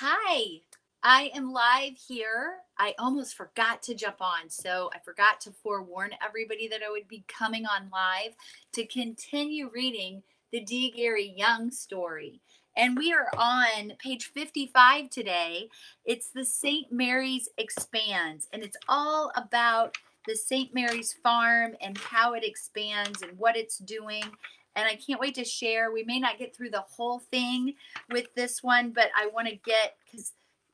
Hi, I am live here. I almost forgot to jump on, so I forgot to forewarn everybody that I would be coming on live to continue reading the D. Gary Young story. And we are on page 55 today. It's the St. Mary's Expands, and it's all about the St. Mary's farm and how it expands and what it's doing. And I can't wait to share. We may not get through the whole thing with this one, but I want to get because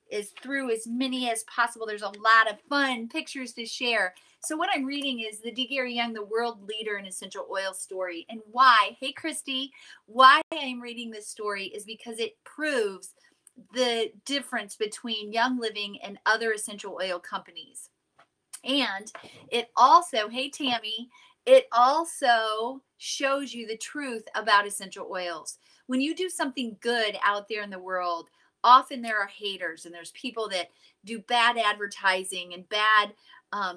is through as many as possible. There's a lot of fun pictures to share. So what I'm reading is the D. Gary Young, the world leader in essential oil story. And why, hey Christy, why I'm reading this story is because it proves the difference between Young Living and other essential oil companies. And it also, hey Tammy, it also shows you the truth about essential oils. When you do something good out there in the world, often there are haters and there's people that do bad advertising and bad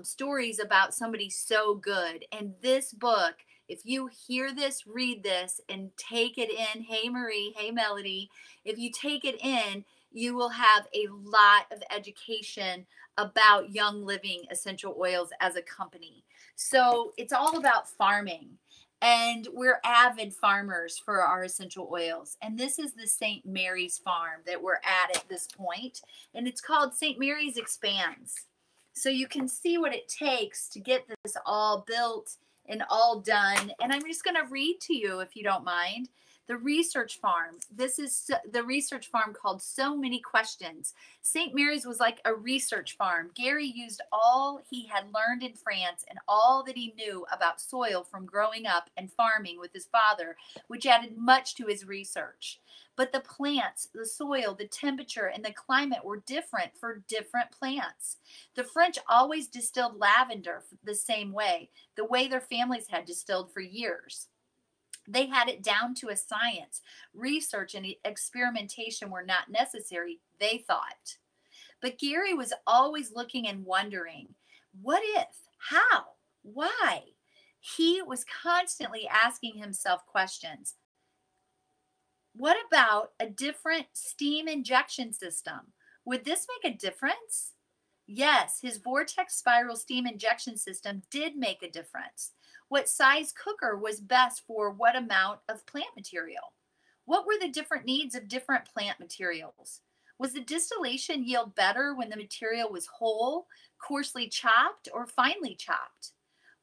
stories about somebody so good. And this book, if you hear this, read this, and take it in, hey Marie, hey Melody, if you take it in, you will have a lot of education about Young Living essential oils as a company. So it's all about farming. And we're avid farmers for our essential oils. And this is the St. Mary's farm that we're at this point. And it's called St. Mary's Expands. So you can see what it takes to get this all built and all done. And I'm just going to read to you, if you don't mind. The research farm. This is the research farm called So Many Questions. St. Mary's was like a research farm. Gary used all he had learned in France and all that he knew about soil from growing up and farming with his father, which added much to his research. But the plants, the soil, the temperature, and the climate were different for different plants. The French always distilled lavender the same way their families had distilled for years. They had it down to a science. Research and experimentation were not necessary, they thought. But Gary was always looking and wondering, what if? How? Why? He was constantly asking himself questions. What about a different steam injection system? Would this make a difference? Yes, his vortex spiral steam injection system did make a difference. What size cooker was best for what amount of plant material? What were the different needs of different plant materials? Was the distillation yield better when the material was whole, coarsely chopped, or finely chopped?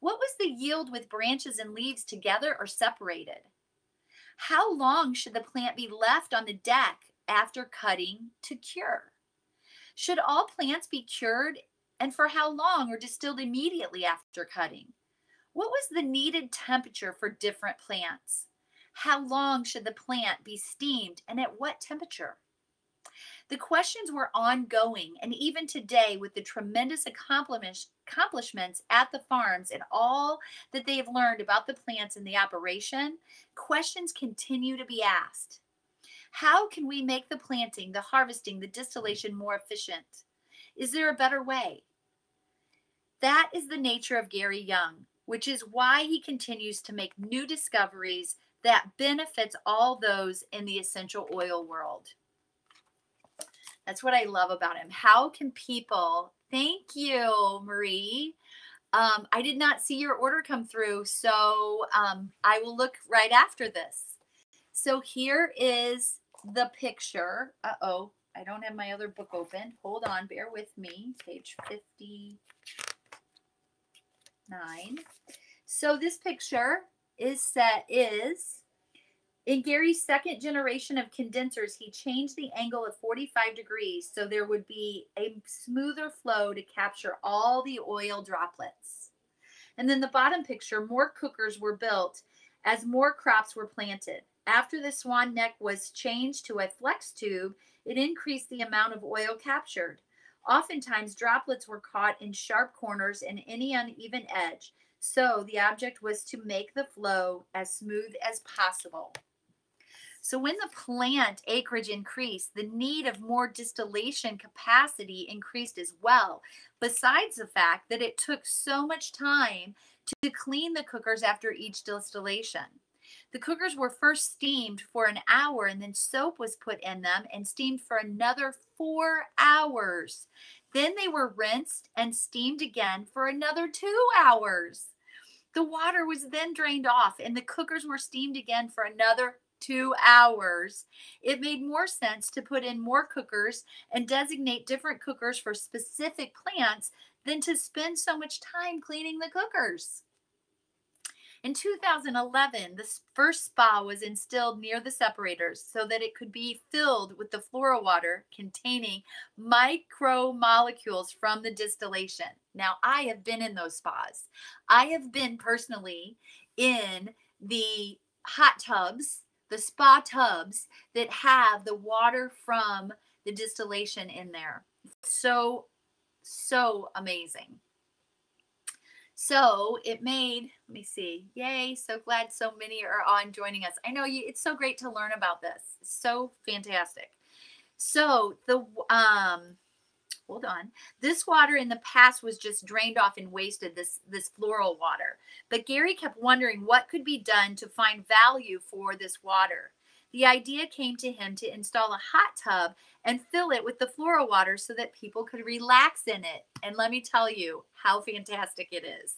What was the yield with branches and leaves together or separated? How long should the plant be left on the deck after cutting to cure? Should all plants be cured, and for how long, or distilled immediately after cutting? What was the needed temperature for different plants? How long should the plant be steamed, and at what temperature? The questions were ongoing, and even today, with the tremendous accomplishments at the farms and all that they have learned about the plants and the operation, questions continue to be asked. How can we make the planting, the harvesting, the distillation more efficient? Is there a better way? That is the nature of Gary Young, which is why he continues to make new discoveries that benefits all those in the essential oil world. That's what I love about him. How can people, thank you, Marie. I did not see your order come through, so I will look right after this. So here is the picture. Uh-oh, I don't have my other book open. Hold on, bear with me. Page 59. So this picture is in Gary's second generation of condensers, he changed the angle of 45 degrees so there would be a smoother flow to capture all the oil droplets. And then the bottom picture, more cookers were built as more crops were planted. After the swan neck was changed to a flex tube, it increased the amount of oil captured. Oftentimes, droplets were caught in sharp corners and any uneven edge, so the object was to make the flow as smooth as possible. So when the plant acreage increased, the need of more distillation capacity increased as well, besides the fact that it took so much time to clean the cookers after each distillation. The cookers were first steamed for an hour, and then soap was put in them and steamed for another 4 hours. Then they were rinsed and steamed again for another 2 hours. The water was then drained off, and the cookers were steamed again for another 2 hours. It made more sense to put in more cookers and designate different cookers for specific plants than to spend so much time cleaning the cookers. In 2011, the first spa was installed near the separators so that it could be filled with the floral water containing micromolecules from the distillation. Now, I have been in those spas. I have been personally in the hot tubs, the spa tubs that have the water from the distillation in there. So, so amazing. So it made, let me see, yay, so glad so many are on joining us. I know you, it's so great to learn about this. So fantastic. So hold on. This water in the past was just drained off and wasted, this floral water. But Gary kept wondering what could be done to find value for this water. The idea came to him to install a hot tub and fill it with the floral water so that people could relax in it. And let me tell you how fantastic it is.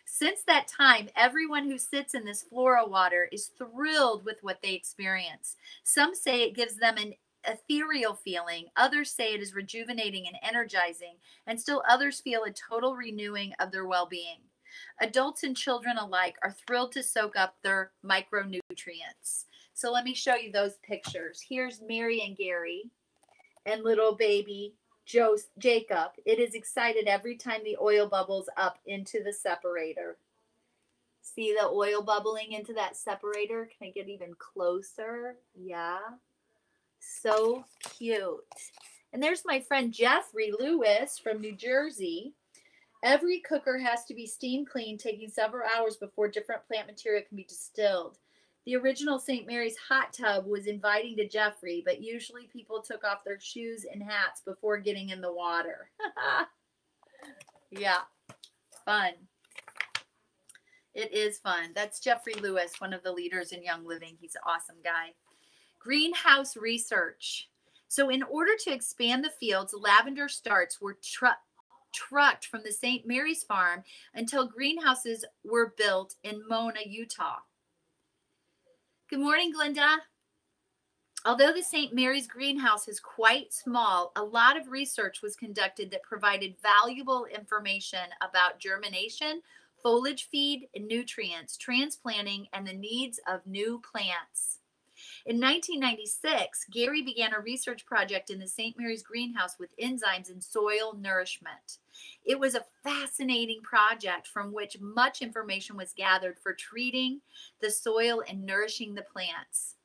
Since that time, everyone who sits in this floral water is thrilled with what they experience. Some say it gives them an ethereal feeling, others say it is rejuvenating and energizing, and still others feel a total renewing of their well-being. Adults and children alike are thrilled to soak up their micronutrients. So let me show you those pictures. Here's Mary and Gary and little baby Jacob. It is excited every time the oil bubbles up into the separator. See the oil bubbling into that separator? Can I get even closer? Yeah. So cute. And there's my friend Jeffrey Lewis from New Jersey. Every cooker has to be steam cleaned, taking several hours before different plant material can be distilled. The original St. Mary's hot tub was inviting to Jeffrey, but usually people took off their shoes and hats before getting in the water. Yeah, fun. It is fun. That's Jeffrey Lewis, one of the leaders in Young Living. He's an awesome guy. Greenhouse research. So in order to expand the fields, lavender starts were trucked from the St. Mary's farm until greenhouses were built in Mona, Utah. Good morning, Glenda. Although the St. Mary's greenhouse is quite small, a lot of research was conducted that provided valuable information about germination, foliage feed, and nutrients, transplanting, and the needs of new plants. In 1996, Gary began a research project in the St. Mary's greenhouse with enzymes in soil nourishment. It was a fascinating project from which much information was gathered for treating the soil and nourishing the plants.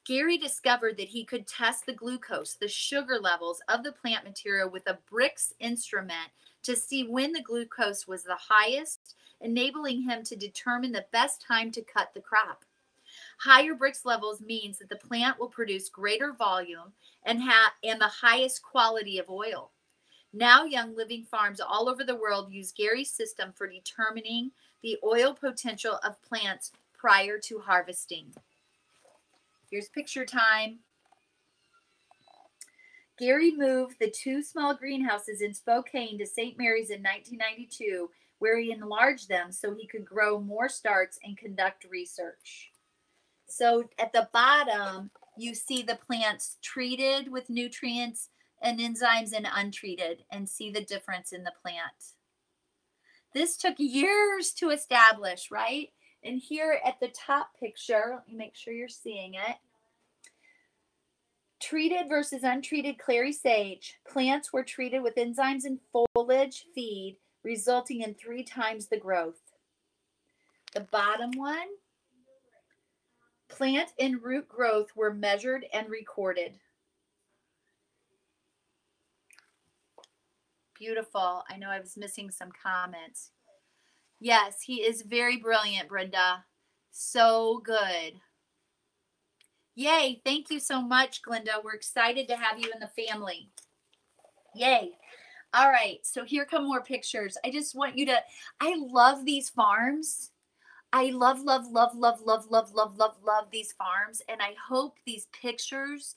Gary discovered that he could test the glucose, the sugar levels of the plant material with a Brix instrument to see when the glucose was the highest, enabling him to determine the best time to cut the crop. Higher Brix levels means that the plant will produce greater volume and the highest quality of oil. Now Young Living farms all over the world use Gary's system for determining the oil potential of plants prior to harvesting. Here's picture time. Gary moved the 2 small greenhouses in Spokane to St. Mary's in 1992, where he enlarged them so he could grow more starts and conduct research. So at the bottom, you see the plants treated with nutrients and enzymes and untreated, and see the difference in the plant. This took years to establish, right? And here at the top picture, let me make sure you're seeing it. Treated versus untreated clary sage. Plants were treated with enzymes and foliage feed, resulting in 3 times the growth. The bottom one, plant and root growth were measured and recorded. Beautiful. I know I was missing some comments. Yes, he is very brilliant, Brenda. So good. Yay. Thank you so much, Glenda. We're excited to have you in the family. Yay. All right. So here come more pictures. I just want you to, I love these farms. I love, love, love, love, love, love, love, love, love these farms. And I hope these pictures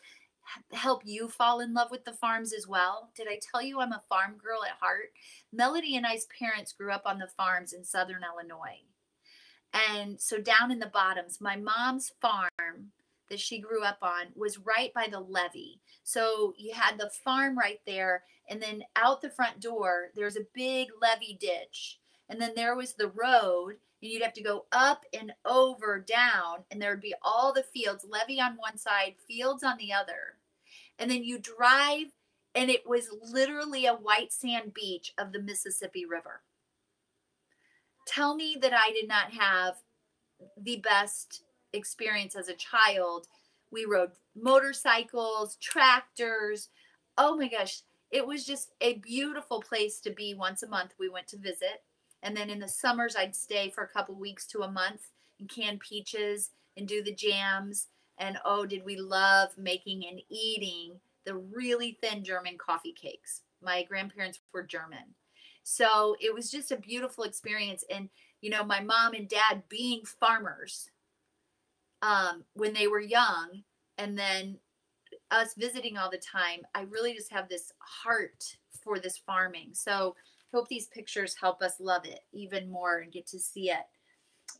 help you fall in love with the farms as well. Did I tell you I'm a farm girl at heart? Melody and I's parents grew up on the farms in Southern Illinois. And so down in the bottoms, my mom's farm that she grew up on was right by the levee. So you had the farm right there, and then out the front door, there's a big levee ditch. And then there was the road, and you'd have to go up and over down, and there would be all the fields, levee on one side, fields on the other. And then you drive, and it was literally a white sand beach of the Mississippi River. Tell me that I did not have the best experience as a child. We rode motorcycles, tractors. Oh my gosh, it was just a beautiful place to be. Once a month, we went to visit. And then in the summers, I'd stay for a couple weeks to a month and can peaches and do the jams. And oh, did we love making and eating the really thin German coffee cakes. My grandparents were German. So it was just a beautiful experience. And my mom and dad being farmers when they were young, and then us visiting all the time, I really just have this heart for this farming. So hope these pictures help us love it even more and get to see it.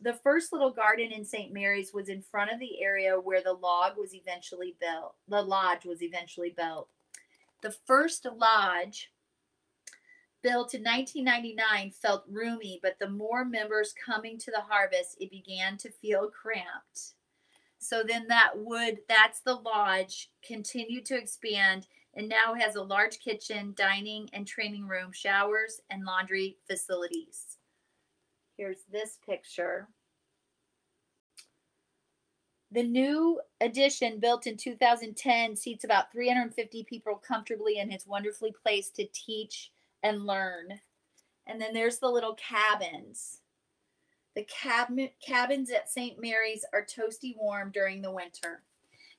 The first little garden in St. Mary's was in front of the area where the lodge was eventually built. The first lodge, built in 1999, felt roomy, but the more members coming to the harvest, it began to feel cramped. So then that's the lodge, continued to expand and now has a large kitchen, dining and training room, showers, and laundry facilities. Here's this picture. The new addition, built in 2010, seats about 350 people comfortably and is wonderfully placed to teach and learn. And then there's the little cabins. The cabins at St. Mary's are toasty warm during the winter.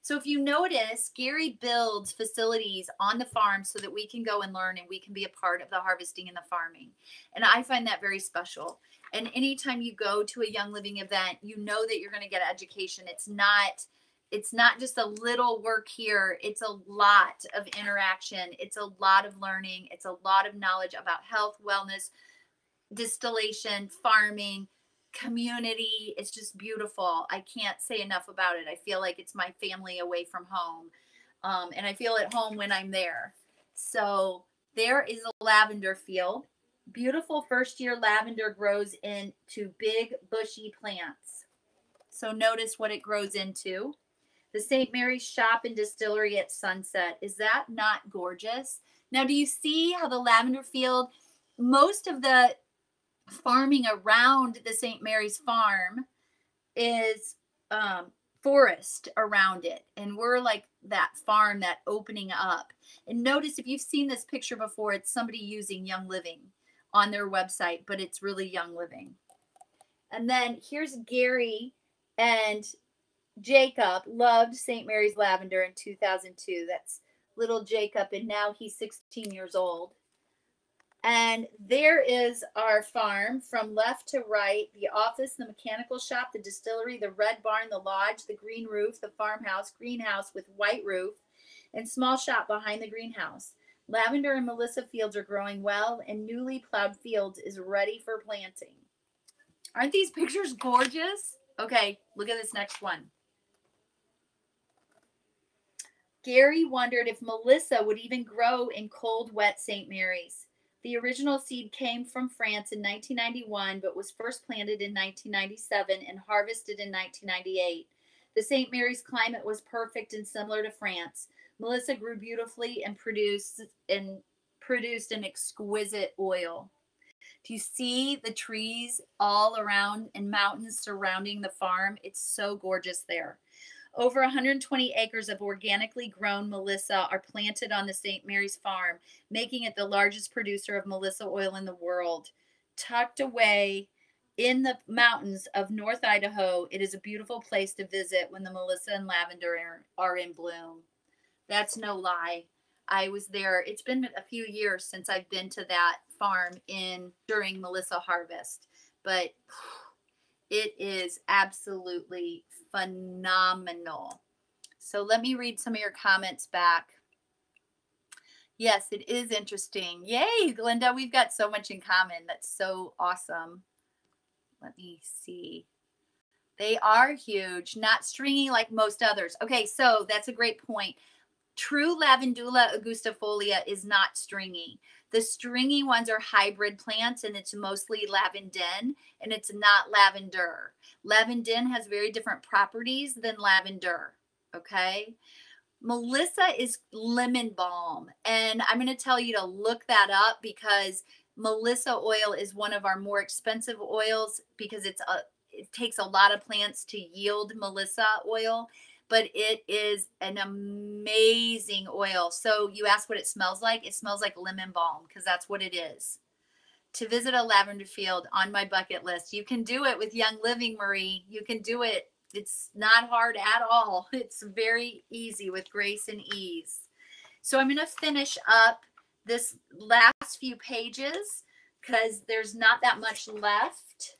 So if you notice, Gary builds facilities on the farm so that we can go and learn and we can be a part of the harvesting and the farming. And I find that very special. And anytime you go to a Young Living event, you know that you're going to get education. It's not just a little work here. It's a lot of interaction. It's a lot of learning. It's a lot of knowledge about health, wellness, distillation, farming, community. It's just beautiful. I can't say enough about it. I feel like it's my family away from home. And I feel at home when I'm there. So there is a lavender field. Beautiful first year lavender grows into big bushy plants. So notice what it grows into. The St. Mary's shop and distillery at sunset. Is that not gorgeous? Now, do you see how the lavender field, most of the farming around the St. Mary's farm is forest around it, and we're like that farm, that opening up. And notice, if you've seen this picture before, it's somebody using Young Living on their website, but it's really Young Living. And then here's Gary and Jacob loved St. Mary's lavender in 2002. That's little Jacob, and now he's 16 years old. And there is our farm from left to right: the office, the mechanical shop, the distillery, the red barn, the lodge, the green roof, the farmhouse, greenhouse with white roof, and small shop behind the greenhouse. Lavender and Melissa fields are growing well, and newly plowed fields is ready for planting. Aren't these pictures gorgeous? Okay, look at this next one. Gary wondered if Melissa would even grow in cold, wet St. Mary's. The original seed came from France in 1991, but was first planted in 1997 and harvested in 1998. The St. Mary's climate was perfect and similar to France. Melissa grew beautifully and produced an exquisite oil. Do you see the trees all around and mountains surrounding the farm? It's so gorgeous there. Over 120 acres of organically grown Melissa are planted on the St. Mary's farm, making it the largest producer of Melissa oil in the world. Tucked away in the mountains of North Idaho, it is a beautiful place to visit when the Melissa and lavender are in bloom. That's no lie. I was there. It's been a few years since I've been to that farm during Melissa harvest, but It is absolutely phenomenal. So let me read some of your comments back. Yes, it is interesting. Yay, Glenda, we've got so much in common. That's so awesome. Let me see. They are huge, not stringy like most others. Okay, so that's a great point. True Lavandula augustifolia is not stringy. The stringy ones are hybrid plants, and it's mostly lavandin, and it's not lavender. Lavandin has very different properties than lavender. Okay. Melissa is lemon balm, and I'm going to tell you to look that up because Melissa oil is one of our more expensive oils because it takes a lot of plants to yield Melissa oil, but it is an amazing oil. So you ask what it smells like? It smells like lemon balm because that's what it is. To visit a lavender field on my bucket list. You can do it with Young Living, Marie. You can do it. It's not hard at all. It's very easy with grace and ease. So I'm going to finish up this last few pages because there's not that much left.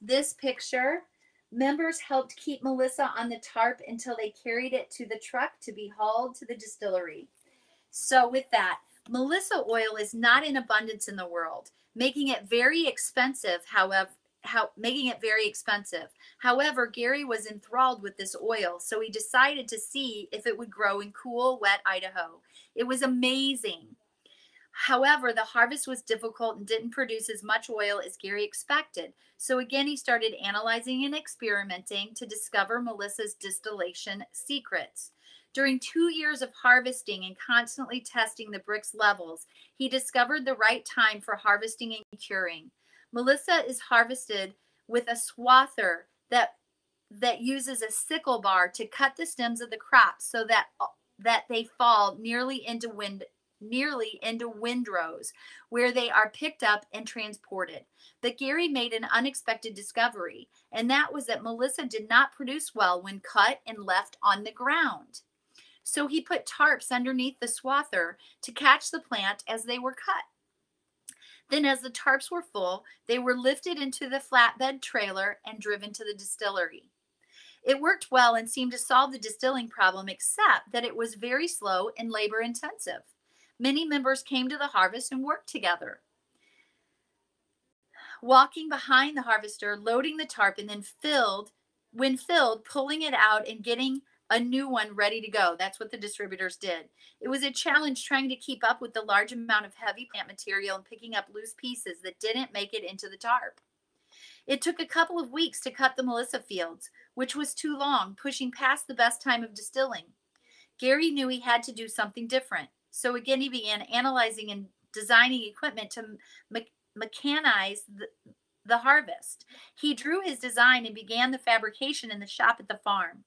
This picture, members helped keep Melissa on the tarp until they carried it to the truck to be hauled to the distillery. So with that, Melissa oil is not in abundance in the world, making it very expensive. However, Gary was enthralled with this oil, so he decided to see if it would grow in cool, wet Idaho. It was amazing. However, the harvest was difficult and didn't produce as much oil as Gary expected. So again, he started analyzing and experimenting to discover Melissa's distillation secrets. During 2 years of harvesting and constantly testing the brick's levels, he discovered the right time for harvesting and curing. Melissa is harvested with a swather that uses a sickle bar to cut the stems of the crops so that they fall nearly into windrows where they are picked up and transported. But Gary made an unexpected discovery, and that was that Melissa did not produce well when cut and left on the ground. So he put tarps underneath the swather to catch the plant as they were cut. Then, as the tarps were full, they were lifted into the flatbed trailer and driven to the distillery. It worked well and seemed to solve the distilling problem, except that it was very slow and labor intensive. Many members came to the harvest and worked together, walking behind the harvester, loading the tarp, and then when filled, pulling it out and getting a new one ready to go. That's what the distributors did. It was a challenge trying to keep up with the large amount of heavy plant material and picking up loose pieces that didn't make it into the tarp. It took a couple of weeks to cut the Melissa fields, which was too long, pushing past the best time of distilling. Gary knew he had to do something different. So again, he began analyzing and designing equipment to mechanize the harvest. He drew his design and began the fabrication in the shop at the farm.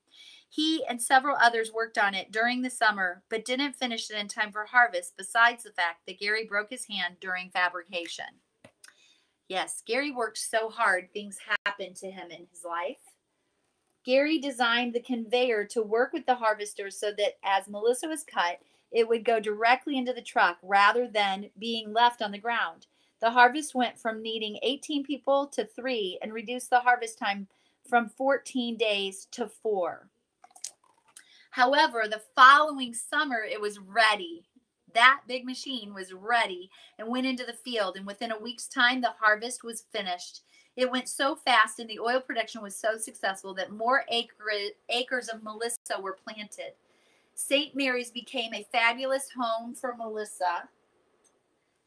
He and several others worked on it during the summer, but didn't finish it in time for harvest, besides the fact that Gary broke his hand during fabrication. Yes, Gary worked so hard, things happened to him in his life. Gary designed the conveyor to work with the harvesters so that as Melissa was cut, it would go directly into the truck rather than being left on the ground. The harvest went from needing 18 people to 3 and reduced the harvest time from 14 days to 4. However, the following summer, it was ready. That big machine was ready and went into the field, and within a week's time, the harvest was finished. It went so fast and the oil production was so successful that more acres of Melissa were planted. St. Mary's became a fabulous home for Melissa.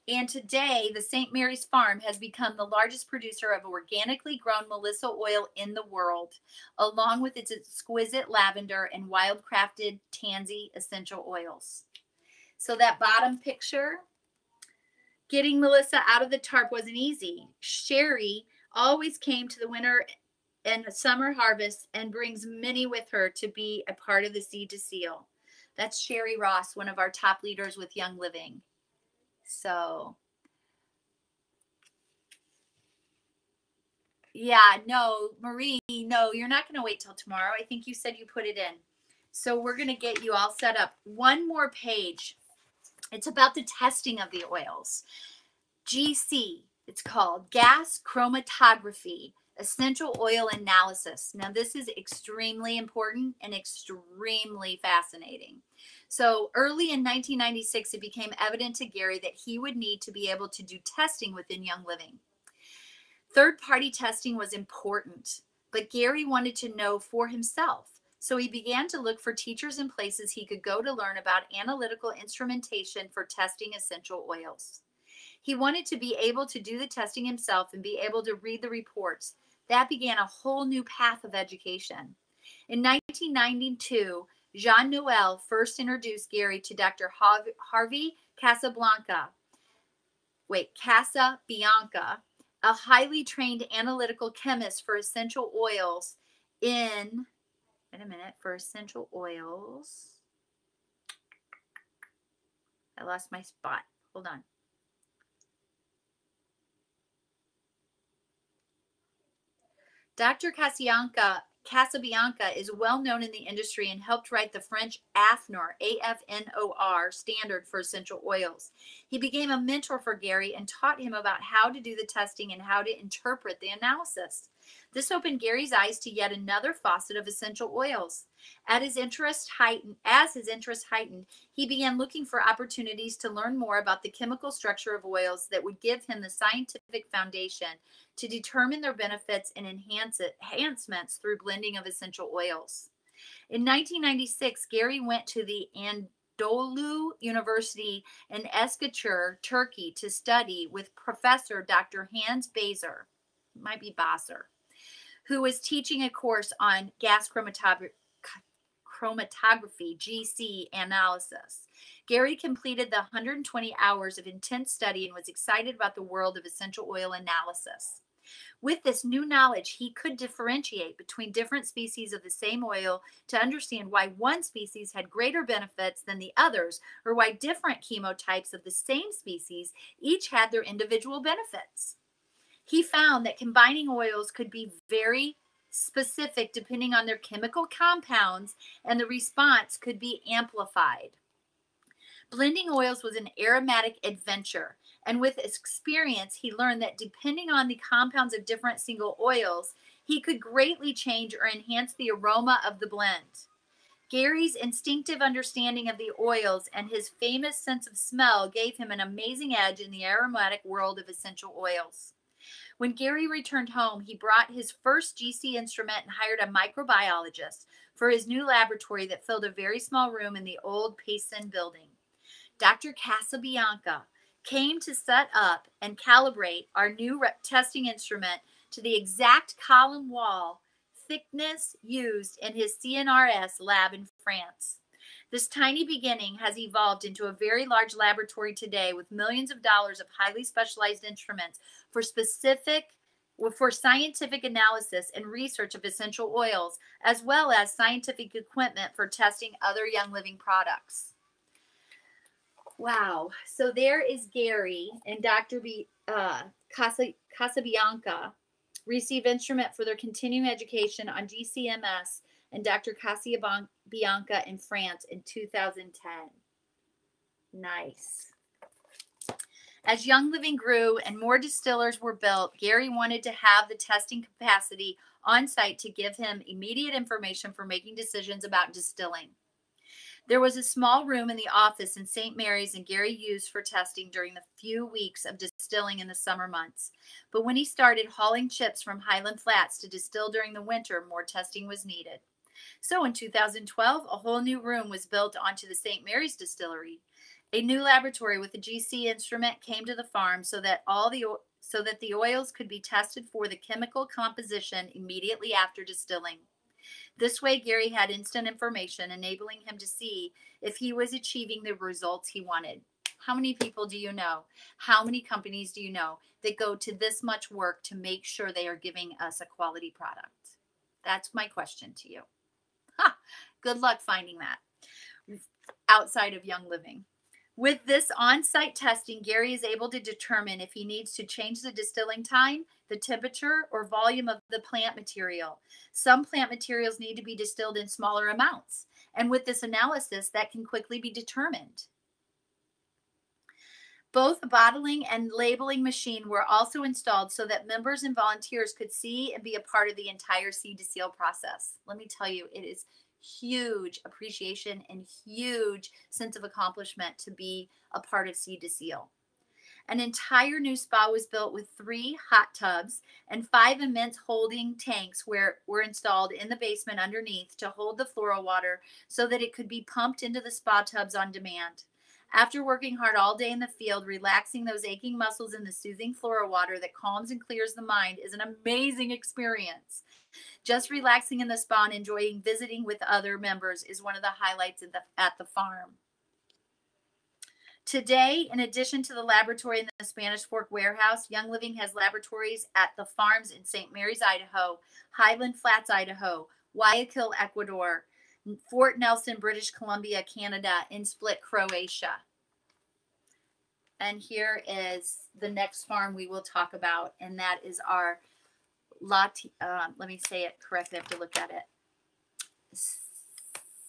And today, the St. Mary's Farm has become the largest producer of organically grown Melissa oil in the world, along with its exquisite lavender and wild-crafted tansy essential oils. So that bottom picture, getting Melissa out of the tarp wasn't easy. Sherry always came to the winter and summer harvest and brings many with her to be a part of the Seed to Seal. That's Sherry Ross, one of our top leaders with Young Living. So, yeah, no, Marie, no, you're not going to wait till tomorrow. I think you said you put it in. So we're going to get you all set up. One more page. It's about the testing of the oils. GC, it's called gas chromatography. Essential oil analysis. Now, this is extremely important and extremely fascinating. So, early in 1996, it became evident to Gary that he would need to be able to do testing within Young Living. Third-party testing was important, but Gary wanted to know for himself. So he began to look for teachers and places he could go to learn about analytical instrumentation for testing essential oils. He wanted to be able to do the testing himself and be able to read the reports. That began a whole new path of education. In 1992, Jean Noel first introduced Gary to Dr. Harvey Casabianca, a highly trained analytical chemist for essential oils in, wait a minute, for essential oils. I lost my spot. Hold on. Dr. Casabianca is well known in the industry and helped write the French AFNOR standard for essential oils. He became a mentor for Gary and taught him about how to do the testing and how to interpret the analysis. This opened Gary's eyes to yet another facet of essential oils. As his interest heightened, he began looking for opportunities to learn more about the chemical structure of oils that would give him the scientific foundation to determine their benefits and enhancements through blending of essential oils. In 1996, Gary went to the Anadolu University in Eskişehir, Turkey, to study with Professor Dr. Hans Baser, might be Basser, who was teaching a course on gas chromatography, GC analysis. Gary completed the 120 hours of intense study and was excited about the world of essential oil analysis. With this new knowledge, he could differentiate between different species of the same oil to understand why one species had greater benefits than the others, or why different chemotypes of the same species each had their individual benefits. He found that combining oils could be very specific depending on their chemical compounds, and the response could be amplified. Blending oils was an aromatic adventure, and with experience, he learned that depending on the compounds of different single oils, he could greatly change or enhance the aroma of the blend. Gary's instinctive understanding of the oils and his famous sense of smell gave him an amazing edge in the aromatic world of essential oils. When Gary returned home, he brought his first GC instrument and hired a microbiologist for his new laboratory that filled a very small room in the old Payson building. Dr. Casabianca came to set up and calibrate our new testing instrument to the exact column wall thickness used in his CNRS lab in France. This tiny beginning has evolved into a very large laboratory today with millions of dollars of highly specialized instruments for scientific analysis and research of essential oils, as well as scientific equipment for testing other Young Living products. Wow. So there is Gary and Dr. Casabianca received instrument for their continuing education on GCMS and Dr. Casabianca in France in 2010. Nice. As Young Living grew and more distillers were built, Gary wanted to have the testing capacity on site to give him immediate information for making decisions about distilling. There was a small room in the office in St. Mary's, and Gary used for testing during the few weeks of distilling in the summer months. But when he started hauling chips from Highland Flats to distill during the winter, more testing was needed. So in 2012, a whole new room was built onto the St. Mary's distillery. A new laboratory with a GC instrument came to the farm so that the oils could be tested for the chemical composition immediately after distilling. This way, Gary had instant information, enabling him to see if he was achieving the results he wanted. How many people do you know? How many companies do you know that go to this much work to make sure they are giving us a quality product? That's my question to you. Good luck finding that outside of Young Living. With this on-site testing, Gary is able to determine if he needs to change the distilling time, the temperature, or volume of the plant material. Some plant materials need to be distilled in smaller amounts, and with this analysis, that can quickly be determined. Both a bottling and labeling machine were also installed so that members and volunteers could see and be a part of the entire seed to seal process. Let me tell you, it is huge appreciation and huge sense of accomplishment to be a part of seed to seal. An entire new spa was built with 3 hot tubs and 5 immense holding tanks where were installed in the basement underneath to hold the floral water so that it could be pumped into the spa tubs on demand. After working hard all day in the field, relaxing those aching muscles in the soothing floral water that calms and clears the mind is an amazing experience. Just relaxing in the spa and enjoying visiting with other members is one of the highlights at the farm. Today, in addition to the laboratory in the Spanish Fork warehouse, Young Living has laboratories at the farms in St. Mary's, Idaho, Highland Flats, Idaho, Guayaquil, Ecuador, Fort Nelson, British Columbia, Canada, and Split, Croatia. And here is the next farm we will talk about, and that is our let me say it correctly, I have to look at it.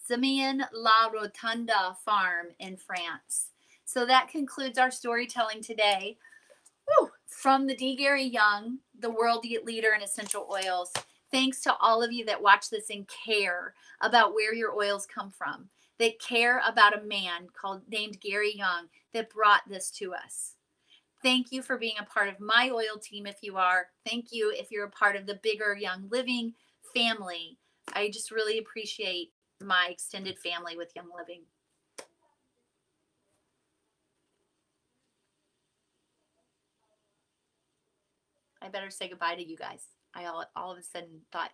Simeon La Rotunda farm in France. So that concludes our storytelling today. Woo! From the D. Gary Young, the world leader in essential oils. Thanks to all of you that watch this and care about where your oils come from, that care about a man named Gary Young that brought this to us. Thank you for being a part of my oil team if you are. Thank you if you're a part of the bigger Young Living family. I just really appreciate my extended family with Young Living. I better say goodbye to you guys. I all of a sudden thought,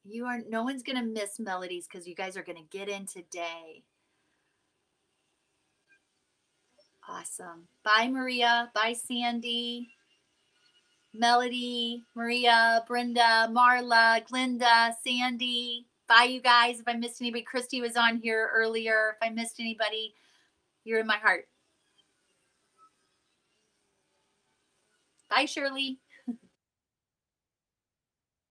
no one's gonna miss melodies because you guys are gonna get in today. Awesome. Bye, Maria. Bye, Sandy. Melody, Maria, Brenda, Marla, Glinda, Sandy. Bye, you guys. If I missed anybody, Christy was on here earlier. If I missed anybody, you're in my heart. Bye, Shirley.